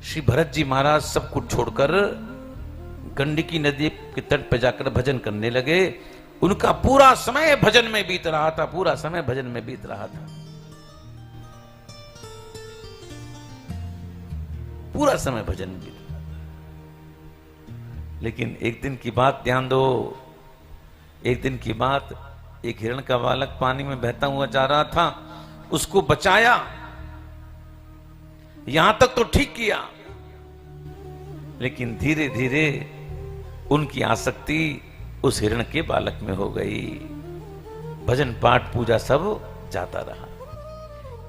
श्री भरत जी महाराज सब कुछ छोड़कर गंडकी नदी के तट पर जाकर भजन करने लगे। उनका पूरा समय भजन में बीत रहा था, पूरा समय भजन में बीत रहा था, पूरा समय भजन में बीत रहा। लेकिन एक दिन की बात ध्यान दो, एक दिन की बात, एक हिरण का बालक पानी में बहता हुआ जा रहा था, उसको बचाया। यहां तक तो ठीक किया, लेकिन धीरे धीरे उनकी आसक्ति उस हिरण के बालक में हो गई। भजन पाठ पूजा सब जाता रहा।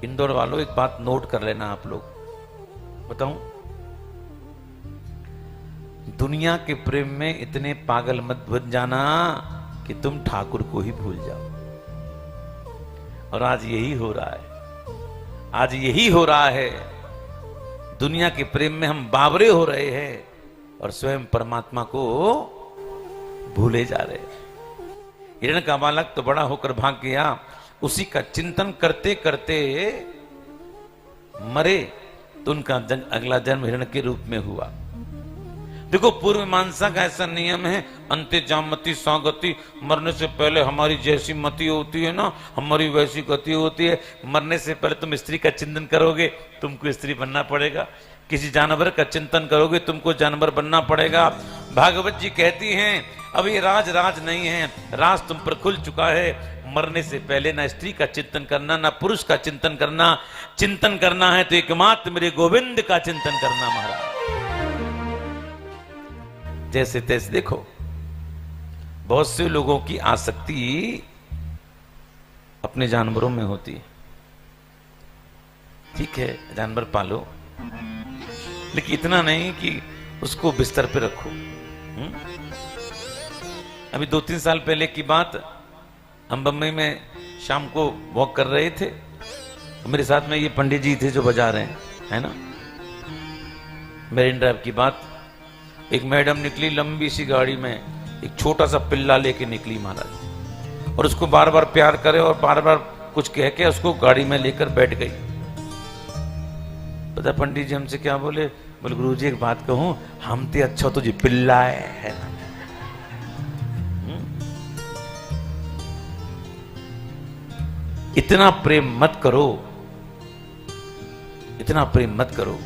इंदौर वालों एक बात नोट कर लेना, आप लोग बताऊं, दुनिया के प्रेम में इतने पागल मत बन जाना कि तुम ठाकुर को ही भूल जाओ। और आज यही हो रहा है, आज यही हो रहा है। दुनिया के प्रेम में हम बावरे हो रहे हैं और स्वयं परमात्मा को भूले जा रहे हैं। हिरण का बालक तो बड़ा होकर भाग गया, उसी का चिंतन करते करते मरे, तो उनका अगला जन्म हिरण के रूप में हुआ। देखो, पूर्व मीमांसा का ऐसा नियम है, अंत्य जामति स्वागति, मरने से पहले हमारी जैसी मति होती है ना, हमारी वैसी गति होती है। मरने से पहले तुम स्त्री का चिंतन करोगे, तुमको स्त्री बनना पड़ेगा। किसी जानवर का चिंतन करोगे, तुमको जानवर बनना पड़ेगा। भागवत जी कहती हैं, अब ये राज नहीं है, राज तुम पर खुल चुका है। मरने से पहले ना स्त्री का चिंतन करना, ना पुरुष का चिंतन करना। चिंतन करना है तो एकमात्र मेरे गोविंद का चिंतन करना। महाराज जैसे तैसे देखो, बहुत से लोगों की आसक्ति अपने जानवरों में होती है। ठीक है, जानवर पालो, लेकिन इतना नहीं कि उसको बिस्तर पे रखो। अभी 2-3 साल पहले की बात, हम बम्बई में शाम को वॉक कर रहे थे, तो मेरे साथ में ये पंडित जी थे जो बजा रहे हैं, है ना, मेरिन ड्राइव की बात। एक मैडम निकली लंबी सी गाड़ी में, एक छोटा सा पिल्ला लेके निकली महाराज, और उसको बार बार प्यार करे और बार बार कुछ कह के उसको गाड़ी में लेकर बैठ गई। पता पंडित जी हमसे क्या बोले? बोले गुरुजी एक बात कहूं, हम ते अच्छा तो जी पिल्ला है ना। इतना प्रेम मत करो, इतना प्रेम मत करो।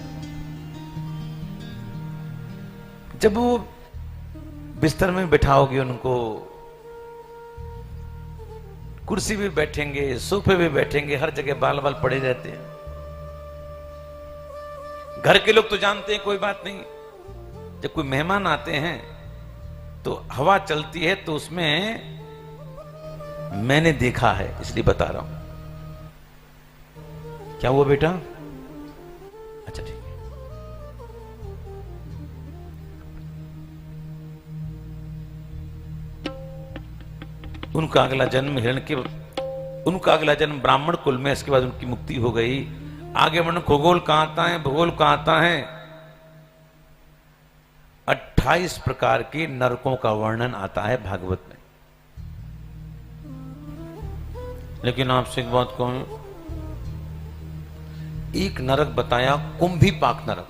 जब वो बिस्तर में बिठाओगे उनको, कुर्सी भी बैठेंगे, सोफे भी बैठेंगे, हर जगह बाल बाल पड़े रहते हैं। घर के लोग तो जानते हैं कोई बात नहीं, जब कोई मेहमान आते हैं तो हवा चलती है, तो उसमें मैंने देखा है इसलिए बता रहा हूं। क्या हुआ बेटा? अच्छा ठीक है। उनका अगला जन्म हिरण के, उनका अगला जन्म ब्राह्मण कुल में, इसके बाद उनकी मुक्ति हो गई। आगे वर्णन खगोल कहां आता है, भूगोल कहां आता है। 28 प्रकार के नरकों का वर्णन आता है भागवत में। लेकिन आपसे एक बात कहूं, एक नरक बताया, कुंभीपाक नरक।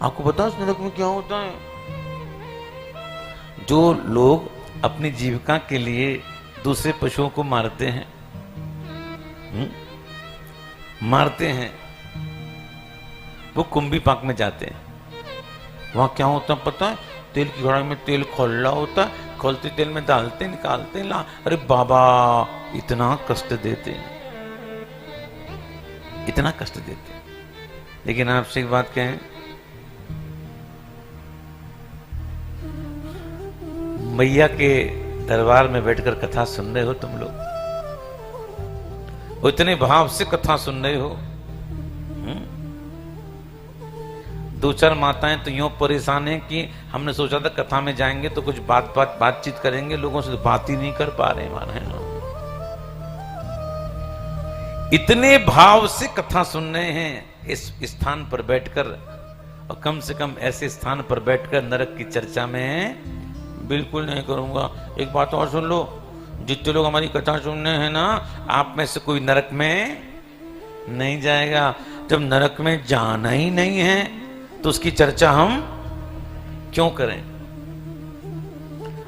आपको पता उस नरक में क्या होता है? जो लोग अपनी जीविका के लिए दूसरे पशुओं को मारते हैं, मारते हैं, वो कुंभीपाक में जाते हैं। वहां क्या होता है पता है? तेल की घड़ा में तेल खोलना होता है, खोलते तेल में डालते, निकालते, ला, अरे बाबा इतना कष्ट देते हैं, इतना कष्ट देते हैं। लेकिन आपसे एक बात कहें, मैया के दरबार में बैठकर कथा सुन रहे हो तुम लोग, वो इतने भाव से कथा सुन रहे हो। 2-4 माताएं तो यूं परेशान हैं कि हमने सोचा था कथा में जाएंगे तो कुछ बातचीत करेंगे, लोगों से तो बात ही नहीं कर पा रहे माने। इतने भाव से कथा सुन रहे हैं इस स्थान पर बैठकर, और कम से कम ऐसे स्थान पर बैठकर नरक की चर्चा में बिल्कुल नहीं करूंगा। एक बात और सुन लो, जितने लोग हमारी कथा सुनने हैं ना, आप में से कोई नरक में नहीं जाएगा। जब नरक में जाना ही नहीं है तो उसकी चर्चा हम क्यों करें?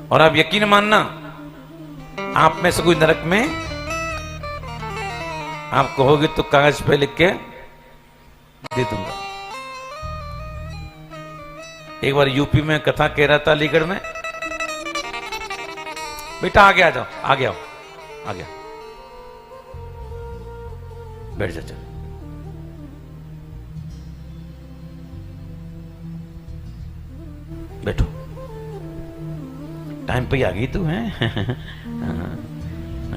और आप यकीन मानना, आप में से कोई नरक में, आप कहोगे तो कागज पे लिख के दे दूंगा। एक बार यूपी में कथा कह रहा था, अलीगढ़ में। बेटा आगे आ जाओ, आगे आओ, आगे आओ, बैठ जा, चल। बैठो, टाइम पे ही आ गई तू है।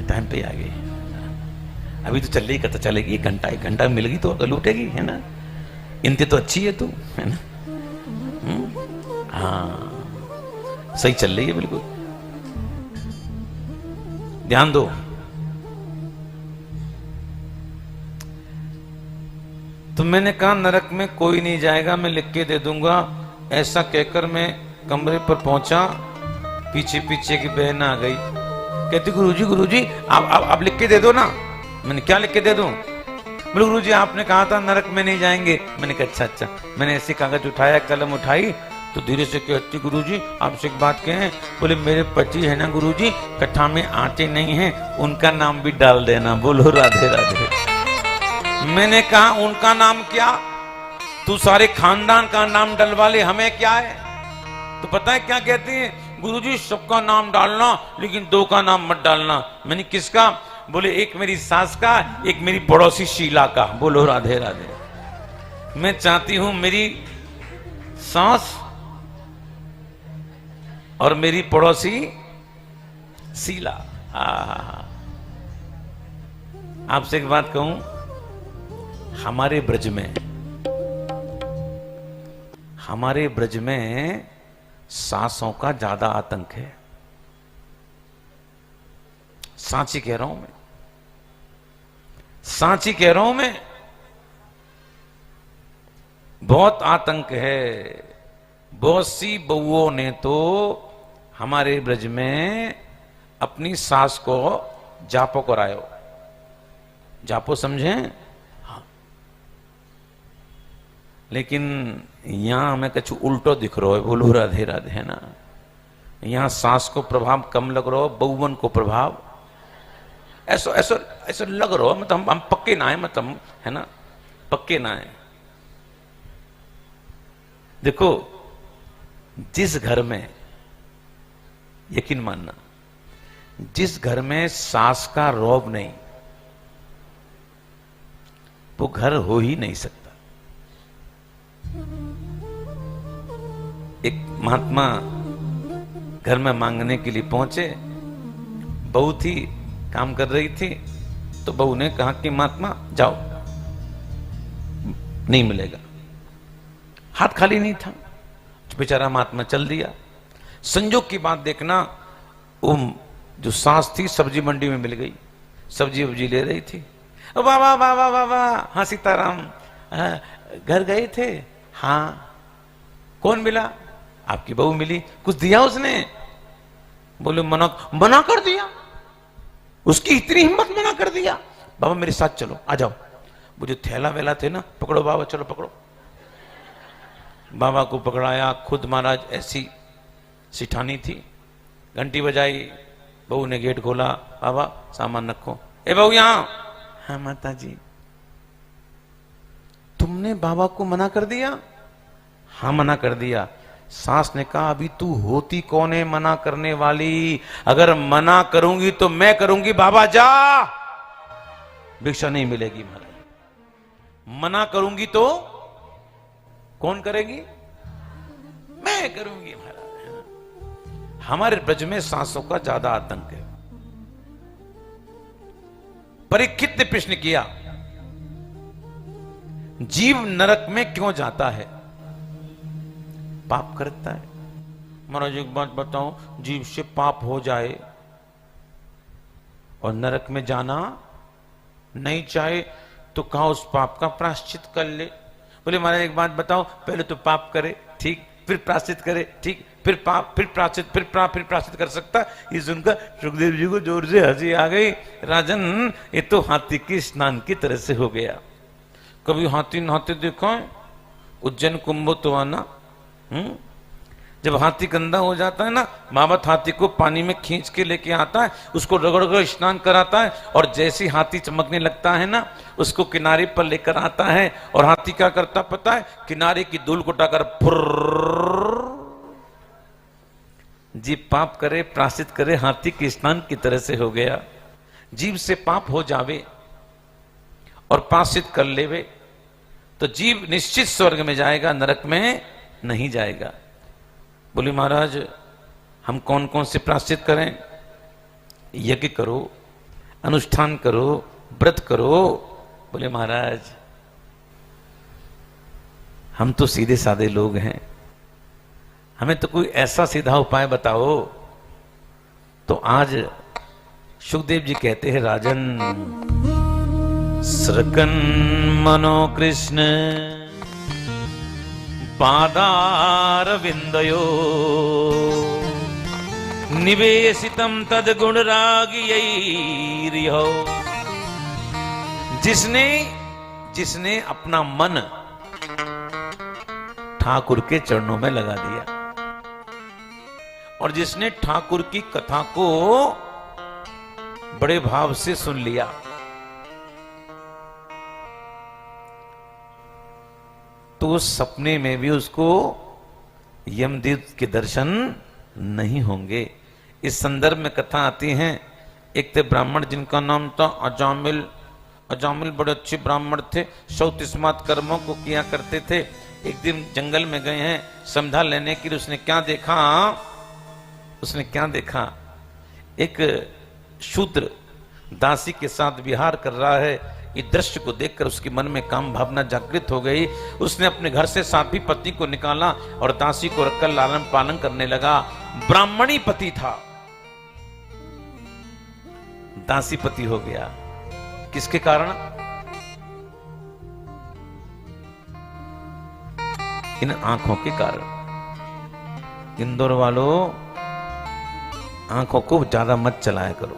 टाइम पे ही आ गई। अभी तो चल रही कथा, चलेगी एक घंटा मिलेगी तो लूटेगी, है ना। इनते तो अच्छी है तू, है ना। हाँ, सही चल रही है बिल्कुल। ध्यान दो। तो मैंने कहा नरक में कोई नहीं जाएगा, मैं लिख के दे दूंगा। ऐसा कहकर मैं कमरे पर पहुंचा, पीछे पीछे की बहन आ गई, कहती गुरुजी आप लिख के दे दो ना। मैंने क्या लिख के दे दूं? बोले गुरुजी आपने कहा था नरक में नहीं जाएंगे। मैंने कहा अच्छा। मैंने ऐसे कागज उठाया, कलम उठाई तो धीरे से कहती गुरुजी आपसे एक बात कहें। बोले मेरे पति है ना गुरुजी, कथा में आते नहीं है, उनका नाम भी डाल देना। बोलो राधे राधे। मैंने कहा उनका नाम क्या, तू सारे खानदान का नाम डलवा ले, हमें क्या है। तो पता है क्या कहती है? गुरुजी सबका नाम डालना लेकिन दो का नाम मत डालना। मैंने किसका? बोले एक मेरी सास का, एक मेरी पड़ोसी शीला का। बोलो राधे राधे। मैं चाहती हूं मेरी सास और मेरी पड़ोसी शीला। आपसे एक बात कहूं, हमारे ब्रज में सासों का ज्यादा आतंक है। सांची कह रहा हूं मैं, सांची कह रहा हूं मैं। बहुत आतंक है। बहुत सी बहुओं ने तो हमारे ब्रज में अपनी सास को जापो करायो। जापो समझे? हाँ। लेकिन यहां हमें कुछ उल्टो दिख रहा है। बोलो राधे राधे, है ना। यहां सास को प्रभाव कम लग रहा हो, बहुवन को प्रभाव ऐसा ऐसा ऐसा लग रहा हो। मतलब हम पक्के ना है, मतलब, है ना, पक्के ना है। देखो, जिस घर में, यकीन मानना, जिस घर में सास का रौब नहीं, वो घर हो ही नहीं सकता। एक महात्मा घर में मांगने के लिए पहुंचे। बहू थी, काम कर रही थी, तो बहू ने कहा कि महात्मा जाओ, नहीं मिलेगा। हाथ खाली नहीं था, बेचारा महात्मा चल दिया। संजोग की बात देखना, वो जो सास थी सब्जी मंडी में मिल गई, सब्जी वब्जी ले रही थी। वाह वाह वाह वाह वाह वाह, हाँ सीताराम, घर गए थे? हाँ। कौन मिला? आपकी बहू मिली। कुछ दिया उसने? बोले मना कर दिया। उसकी इतनी हिम्मत, मना कर दिया। बाबा मेरे साथ चलो, आ जाओ। वो जो थैला वेला थे ना, पकड़ो बाबा, चलो पकड़ो। बाबा को पकड़ाया। खुद महाराज ऐसी सिठानी थी, घंटी बजाई, बहू ने गेट खोला। बाबा सामान रखो। ए बहू यहां। हाँ माता जी। तुमने बाबा को मना कर दिया? हाँ मना कर दिया। सास ने कहा अभी तू होती कौन है मना करने वाली? अगर मना करूंगी तो मैं करूंगी, बाबा जा, भिक्षा नहीं मिलेगी। महाराज मना करूंगी तो कौन करेगी? मैं करूंगी। महाराज हमारे ब्रज में सासों का ज्यादा आतंक है। परीक्षित ने प्रश्न किया, जीव नरक में क्यों जाता है? पाप करता है। महाराज एक बात बताओ, जीव से पाप हो जाए और नरक में जाना नहीं चाहे तो कहा उस पाप का प्रायश्चित कर ले। बोले महाराज एक बात बताओ, पहले तो पाप करे, ठीक, फिर प्राश्चित करे, ठीक, फिर पाप, फिर प्राश्चित, फिर प्राश्चित कर सकता। ये सुनकर सुखदेव जी को जोर से हंसी आ गई। राजन, ये तो हाथी के स्नान की तरह से हो गया। कभी हाथी नहाते देखो है? उज्जैन कुंभोत्वाना, जब हाथी गंदा हो जाता है ना, मावत हाथी को पानी में खींच के लेके आता है, उसको रगड़ स्नान कराता है, और जैसे हाथी चमकने लगता है ना, उसको किनारे पर लेकर आता है, और हाथी क्या करता पता है? किनारे की धूल को उठाकर फुर्र, जीव पाप करे, प्राश्चित करे, हाथी के स्नान की तरह से हो गया। जीव से पाप हो जावे और प्राश्चित कर लेवे तो जीव निश्चित स्वर्ग में जाएगा, नरक में नहीं जाएगा। बोले महाराज, हम कौन कौन से प्राश्चित करें? यज्ञ करो, अनुष्ठान करो, व्रत करो। बोले महाराज, हम तो सीधे साधे लोग हैं, हमें तो कोई ऐसा सीधा उपाय बताओ। तो आज सुखदेव जी कहते हैं, राजन, सृकन मनो कृष्ण पादारविंदयो निवेशितम तद्गुण रागियैर्यो। जिसने अपना मन ठाकुर के चरणों में लगा दिया, और जिसने ठाकुर की कथा को बड़े भाव से सुन लिया, तो सपने में भी उसको यमदूत के दर्शन नहीं होंगे। इस संदर्भ में कथा आती है, एक थे ब्राह्मण जिनका नाम था अजामिल। अजामिल बड़े अच्छे ब्राह्मण थे, 134 कर्मों को किया करते थे। एक दिन जंगल में गए हैं समझा लेने के लिए। उसने क्या देखा? एक शूद्र दासी के साथ विहार कर रहा है। इस दृश्य को देखकर उसके मन में काम भावना जागृत हो गई। उसने अपने घर से साथी पति को निकाला और दासी को रखकर लालन पालन करने लगा। ब्राह्मणी पति था, दासी पति हो गया। किसके कारण? इन आंखों के कारण। इंदौर वालों, आंखों को ज्यादा मत चलाया करो।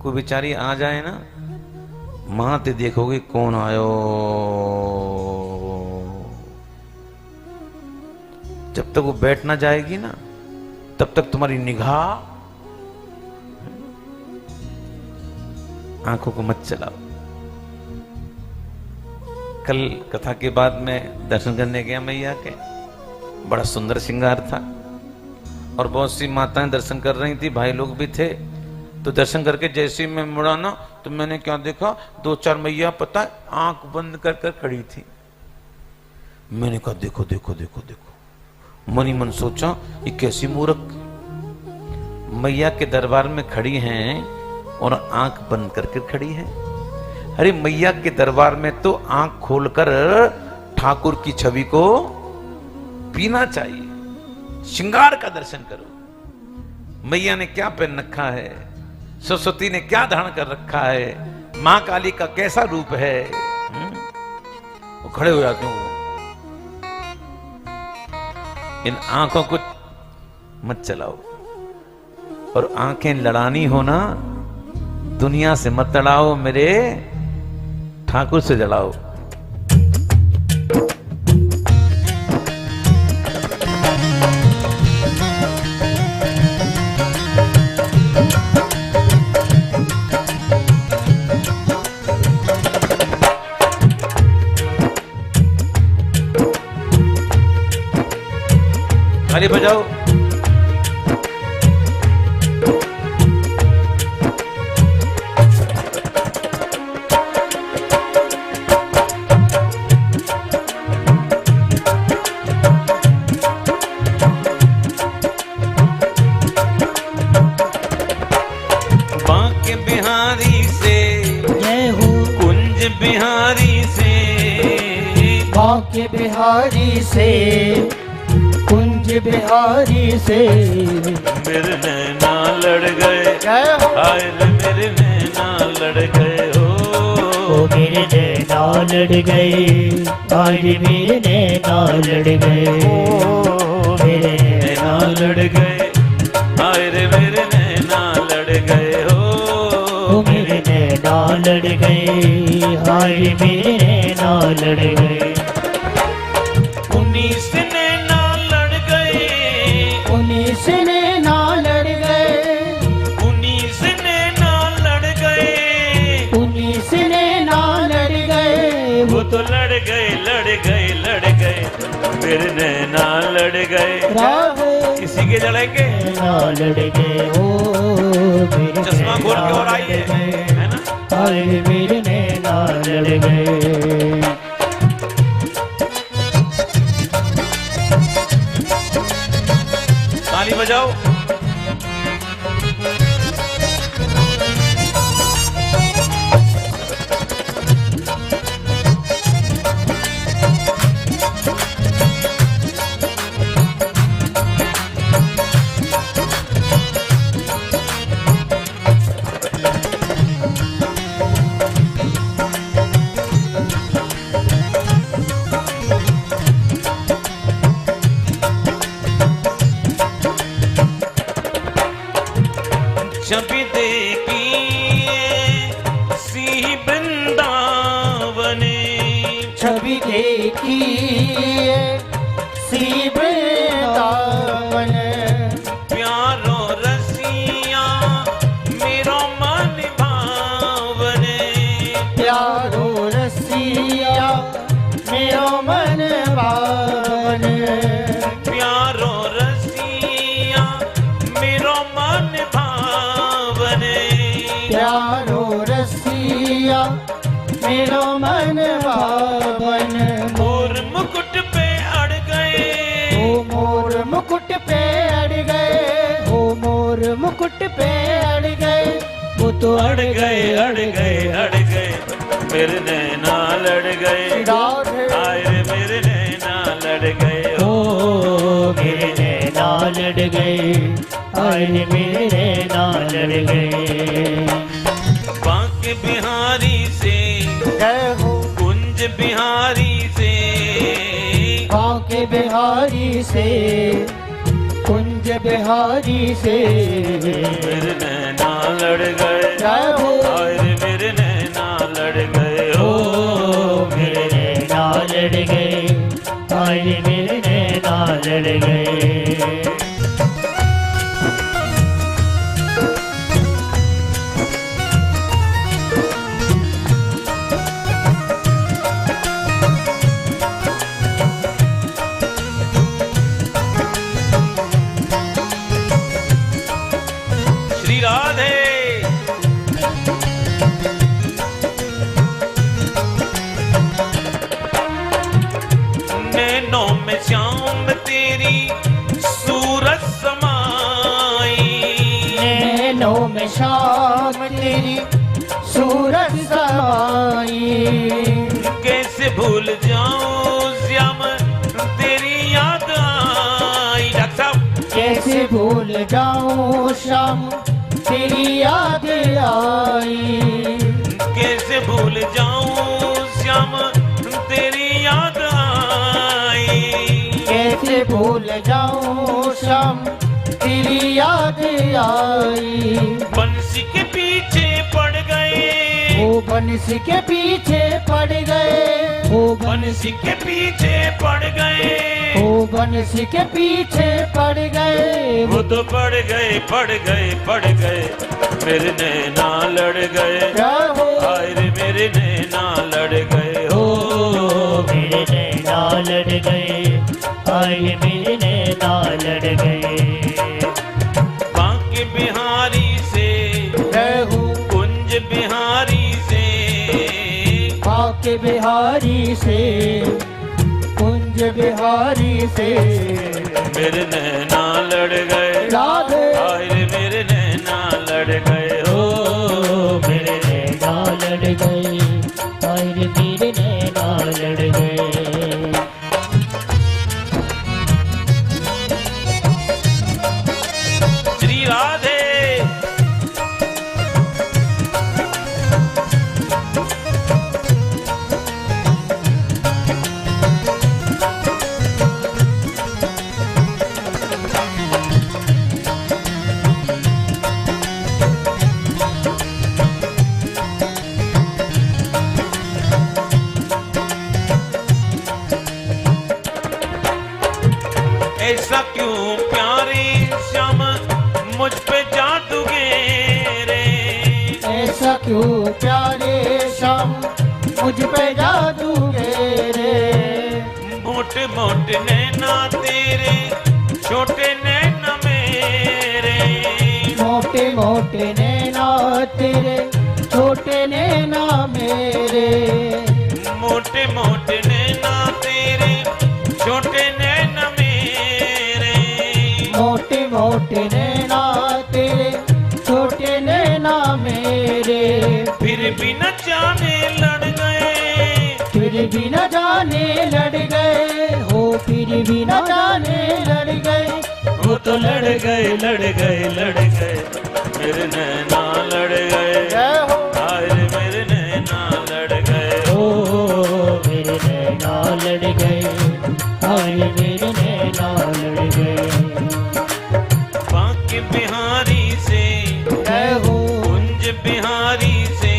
कोई बेचारी आ जाए ना, मां ते देखोगे कौन आयो, जब तक वो बैठ ना जाएगी ना, तब तक तुम्हारी निगाह आंखों को मत चलाओ। कल कथा के बाद में दर्शन करने गया मैया के, बड़ा सुंदर श्रृंगार था, और बहुत सी माताएं दर्शन कर रही थी, भाई लोग भी थे। तो दर्शन करके जैसे ही मैं मुड़ा ना, तो मैंने क्या देखा, 2-4 मैया पता है आंख बंद कर कर खड़ी थी। मैंने कहा देखो देखो देखो देखो, मन ही मन सोचा ये कैसी मूर्ख मैया के दरबार में खड़ी हैं और आंख बंद करके खड़ी हैं। अरे मैया के दरबार में तो आंख खोलकर ठाकुर की छवि को पीना चाहिए, श्रृंगार का दर्शन करो। मैया ने क्या पहन रखा है, सरस्वती ने क्या धारण कर रखा है, मां काली का कैसा रूप है। वो खड़े हो जाते हैं। इन आंखों को मत चलाओ, और आंखें लड़ानी हो ना, दुनिया से मत लड़ाओ, मेरे ठाकुर से लड़ाओ। ताली बजाओ। बांके बिहारी से जय हो, कुंज बिहारी से, बांके बिहारी से, कुंज बिहारी से, मेरे नैना लड़ गए, हाय मेरे नैना लड़ गए हो, मेरे नैना नैना लड़ गए, आज मेरे नैना लड़ गए, मेरे नैना लड़ गए, हाय रे मेरे नैना लड़ गए हो, मेरे नैना लड़ गए, हाय मेरे नैना लड़ गए। 19 नैना लड़ गए, 19 नैना लड़ गए, 19 नैना लड़ गए, 19 नैना लड़ गए, वो तो लड़ गए लड़ गए लड़ गए, मेरे नैना लड़ गए। राधे किसी के लड़ेंगे नैना लड़ गए, ओ मेरे चश्मा खोल के और नैना आइए, लड़ गए, है ना। हाय मेरे नैना लड़ गए। ताली बजाओ। जब देखी सी वृंदावने, छवि देखी सी वृंदावन, प्यारो रसिया मेरो मन भावने, प्यारो रसिया मेरो मन भावन, प्यारो रसिया मेरो मन भावने, प्यारो रसिया मेरो मन भावन। मोर मुकुट पे अड़ गए, ओ मोर मुकुट पे अड़ गए, ओ मोर मुकुट पे अड़ गए, वो तो अड़ गए अड़ गए अड़ गए, मेरे नैना लड़ गए, राधे हाय रे मेरे नैना लड़ गए ओ हो, मेरे नैना लड़ गए, आए मेरे नैना लड़ गए। बांके बिहारी से जय हो कुंज बिहारी से, बांके बिहारी से, कुंज बिहारी से, मेरे नैना लड़ गए, जय हो हाय रे मेरे नैना लड़ गए हो, ओ मेरे नैना लड़ गए, आए मेरे नैना लड़ गए। श्री राधे। नैनों में श्याम तेरी सूरत समाई, नैनों में शाम तेरी सूरत समाई, कैसे भूल जाऊं श्याम तेरी याद आई। डॉक्टर साहब कैसे भूल जाऊं शाम तेरी याद आई, कैसे भूल जाऊं श्याम तेरी याद आई, कैसे भूल जाऊं शाम तेरी याद आई। बंसी के पीछे पड़ गए, वो बंसी के पीछे पड़ गए, वो बंसी के पीछे पड़ गए, वो बंसी के पीछे पड़ गए, वो तो पड़ गए पड़ गए पड़ गए, मेरे नैना लड़ गए, रहो हाय रे मेरे नैना लड़ गए हो, मेरे नैना लड़ गए, आए मेरे नैना लड़ गए। बांके बिहारी से रहो कुंज बिहारी से, बांके बिहारी से, कुंज बिहारी से, मेरे नैना लड़ गए, राधे हाय रे मेरे नैना लड़ गए हो, मेरे नैना लड़ गए, आए मेरे नैना लड़ गए। श्री राधे। मुझ पे जादूगेरे। ऐसा क्यों प्यारे श्याम मुझ पे जादू गेरे। मोटे मोटे नैना तेरे, छोटे नैना मेरे। मोटे मोटे नैना तेरे, छोटे नैना मेरे। मोटे मोटे नैना तेरे, छोटे नैना मेरे। मोटे मोटे नैना तेरे, छोटे नैना मेरे। फिर भी न जाने लड़ गए, फिर भी न जाने लड़ गए हो, फिर भी न जाने लड़ गए। वो तो लड़ गए लड़ गए लड़ गए, मेरे नैना लड़ गए। जय हो। हाय रे मेरे नैना लड़ गए। ओ मेरे नैना लड़ गए, हाय मेरे नैना लड़ गए। बांके बिहारी से, जय हो। कुंज बिहारी से,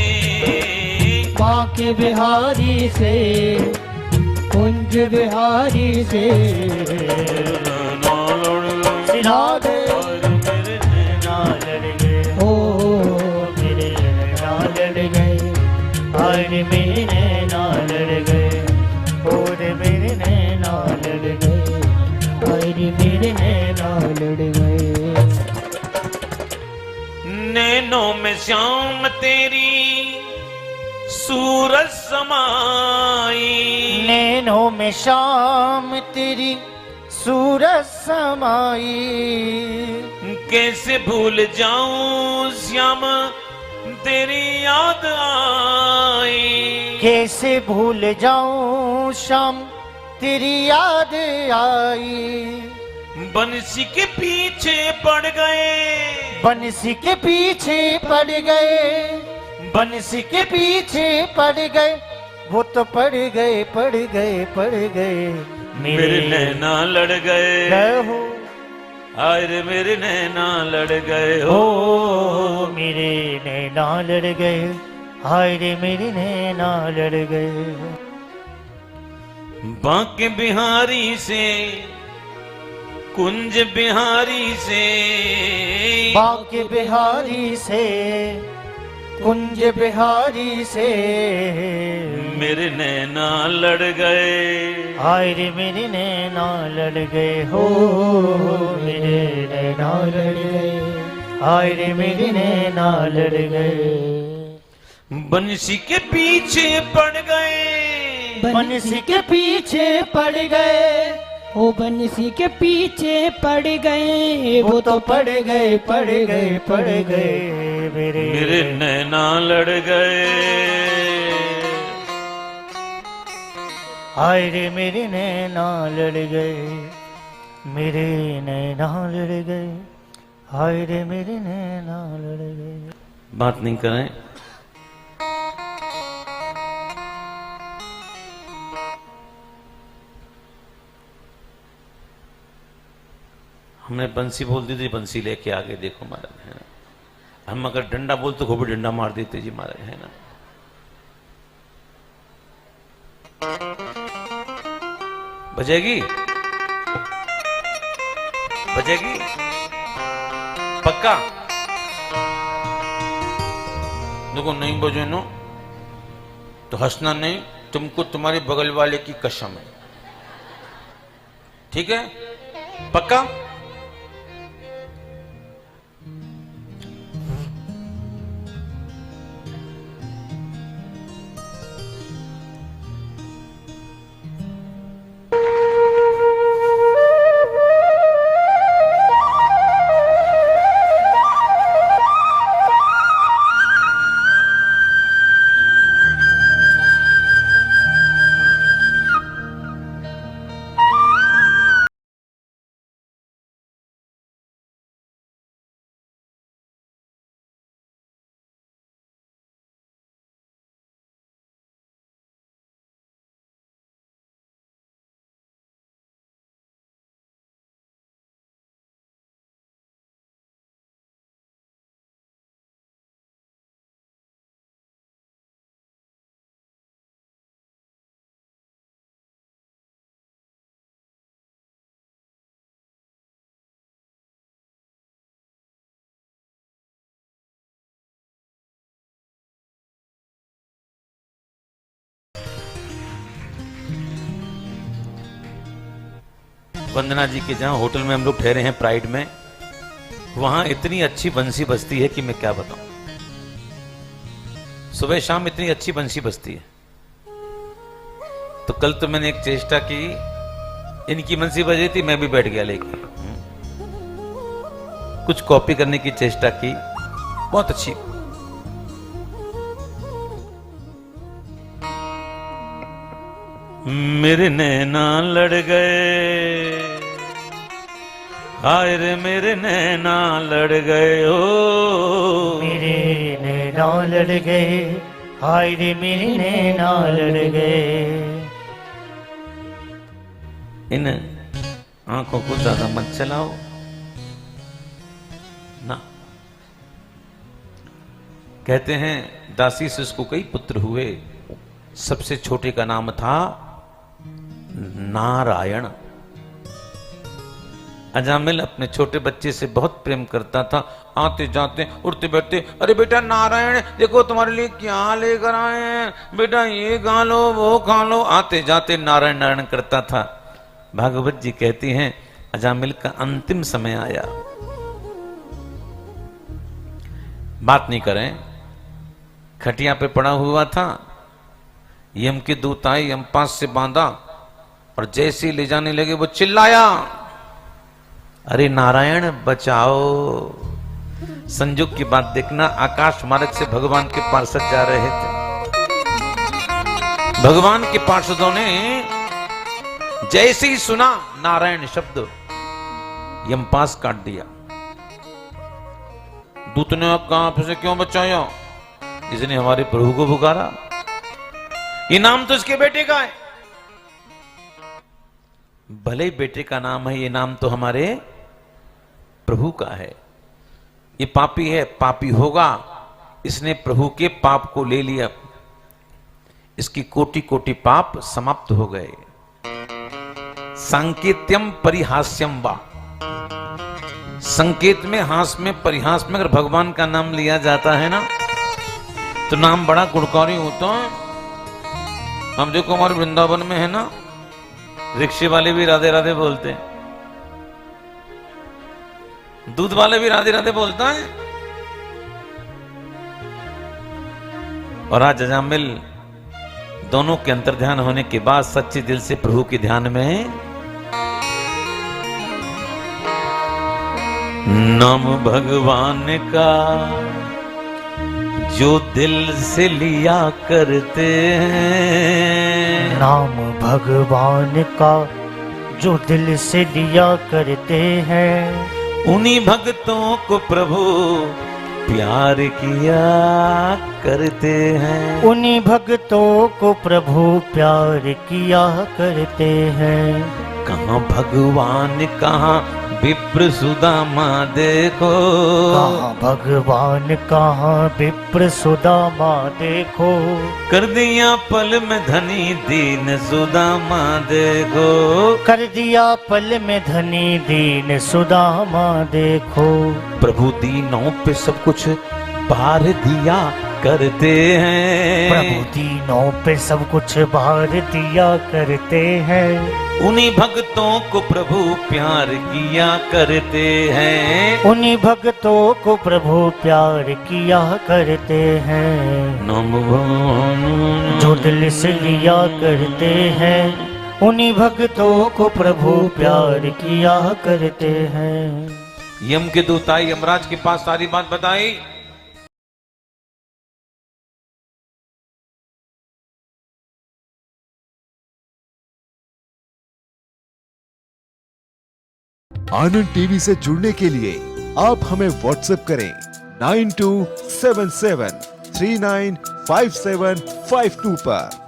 बांके बिहारी से, कुंज बिहारी से। नैना लड़ गए। सिला दे। हाय रे मेरे नैना लड़ गए। ओ मेरे नैना लड़ गए, हाय रे मेरे नैना लड़ गए। ओ रे मेरे नैना लड़ गए, हाय रे मेरे नैना लड़ गए। नैनों में श्याम तेरी सूरज समाई। नैनों में शाम तेरी सूरज समाई। कैसे भूल जाऊं श्याम तेरी याद आई। कैसे भूल जाऊं शाम तेरी याद आई। बंसी के पीछे पड़ गए, बंसी के पीछे पड़ गए, बंसी के पीछे पड़ गए। वो तो पड़ गए पड़ गए पड़ गए, मेरे नैना लड़ गए। गए हो। हाय रे मेरे नैना लड़ गए हो। ओ मेरे नैना लड़ गए, हाय रे मेरे नैना लड़ गए। बांके बिहारी से, कुंज बिहारी से, बांके बिहारी से, कुंज बिहारी से। मेरे नैना लड़ गए। हाय रे मेरे नैना लड़ गए हो, मेरे नैना लड़ गए, हाय रे मेरे नैना लड़ गए। बंसी के पीछे पड़ गए, बंसी के पीछे पड़ गए, ओ बंसी के पीछे पड़ गए। वो तो पड़ गए पड़ गए पड़ गए, मेरे नैना लड़ गए। हाय रे मेरे नैना लड़ गए, मेरे नैना लड़ गए, हाय रे मेरे नैना लड़ गए। बात नहीं करें। हमने बंसी बोल दी थी, बंसी लेके आगे देखो महाराज, है ना। हम अगर डंडा बोलते तो खूब डंडा मार देते जी महाराज, है ना। बजेगी बजेगी पक्का। देखो नहीं बजे नो तो हंसना नहीं, तुमको तुम्हारे बगल वाले की कसम है, ठीक है, पक्का। वंदना जी के जहां होटल में हम लोग ठहरे हैं प्राइड में, वहां इतनी अच्छी बंसी बजती है कि मैं क्या बताऊं। सुबह शाम इतनी अच्छी बंसी बजती है। तो कल तो मैंने एक चेष्टा की, इनकी बंसी बजी थी, मैं भी बैठ गया लेके कुछ कॉपी करने की चेष्टा की, बहुत अच्छी। मेरे नैना लड़ गए, हाय रे मेरे नैना लड़ गए ओ, मेरे नैना लड़ गए, हाय रे मेरे नैना लड़ गए। इन आंखों को ज्यादा मत चलाओ ना। कहते हैं दासी से उसको कई पुत्र हुए, सबसे छोटे का नाम था नारायण। अजामिल अपने छोटे बच्चे से बहुत प्रेम करता था। आते जाते उठते बैठते, अरे बेटा नारायण देखो तुम्हारे लिए क्या लेकर आए हैं, बेटा ये खा लो वो खा लो। आते जाते नारायण नारायण करता था। भागवत जी कहती हैं अजामिल का अंतिम समय आया। बात नहीं करें, खटिया पे पड़ा हुआ था, यम के दूत आए, यमपास से बांधा और जैसे ही ले जाने लगे वो चिल्लाया, अरे नारायण बचाओ। संयोग की बात देखना, आकाश मार्ग से भगवान के पार्षद जा रहे थे। भगवान के पार्षदों ने जैसे ही सुना नारायण शब्द, यमपास काट दिया। दूत ने कहा आपसे क्यों बचाया? इसने हमारे प्रभु को पुकारा, ये नाम तो इसके बेटे का है। भले ही बेटे का नाम है, ये नाम तो हमारे प्रभु का है। ये पापी है, पापी होगा, इसने प्रभु के पाप को ले लिया, इसकी कोटि कोटि पाप समाप्त हो गए। सांकेत्यम परिहास्यम वा, संकेत में, हास में, परिहास में अगर भगवान का नाम लिया जाता है ना तो नाम बड़ा गुणकारी होता है। हम देखो हमारे वृंदावन में है ना, रिक्शे वाले भी राधे राधे बोलते हैं, दूध वाले भी राधे राधे बोलता है। और आज अजामिल दोनों के अंतर ध्यान होने के बाद सच्चे दिल से प्रभु के ध्यान में नाम भगवान का जो दिल से लिया करते हैं, नाम भगवान का जो दिल से लिया करते हैं, उन्हीं भक्तों को प्रभु प्यार किया करते हैं। उन्हीं भक्तों को प्रभु प्यार किया करते हैं। कहाँ भगवान कहाँ विप्र सुदामा देखो, कहाँ भगवान कहाँ विप्र सुदामा देखो, कर दिया पल में धनी दीन सुदामा देखो, कर दिया पल में धनी दीन सुदामा देखो। प्रभु दीनों पे सब कुछ भार दिया करते हैं, प्रभु दीनों पे सब कुछ भार दिया करते हैं। उन्हीं भक्तों को प्रभु प्यार किया करते हैं, उन्हीं भक्तों को प्रभु प्यार किया करते हैं। नाम भगवान जो दिल से लिया करते हैं, उन्हीं भक्तों को प्रभु प्यार किया करते हैं। यम के दूत आए, यमराज के पास सारी बात बताई। आनंद टीवी से जुड़ने के लिए आप हमें व्हाट्सएप करें 9277395752 पर।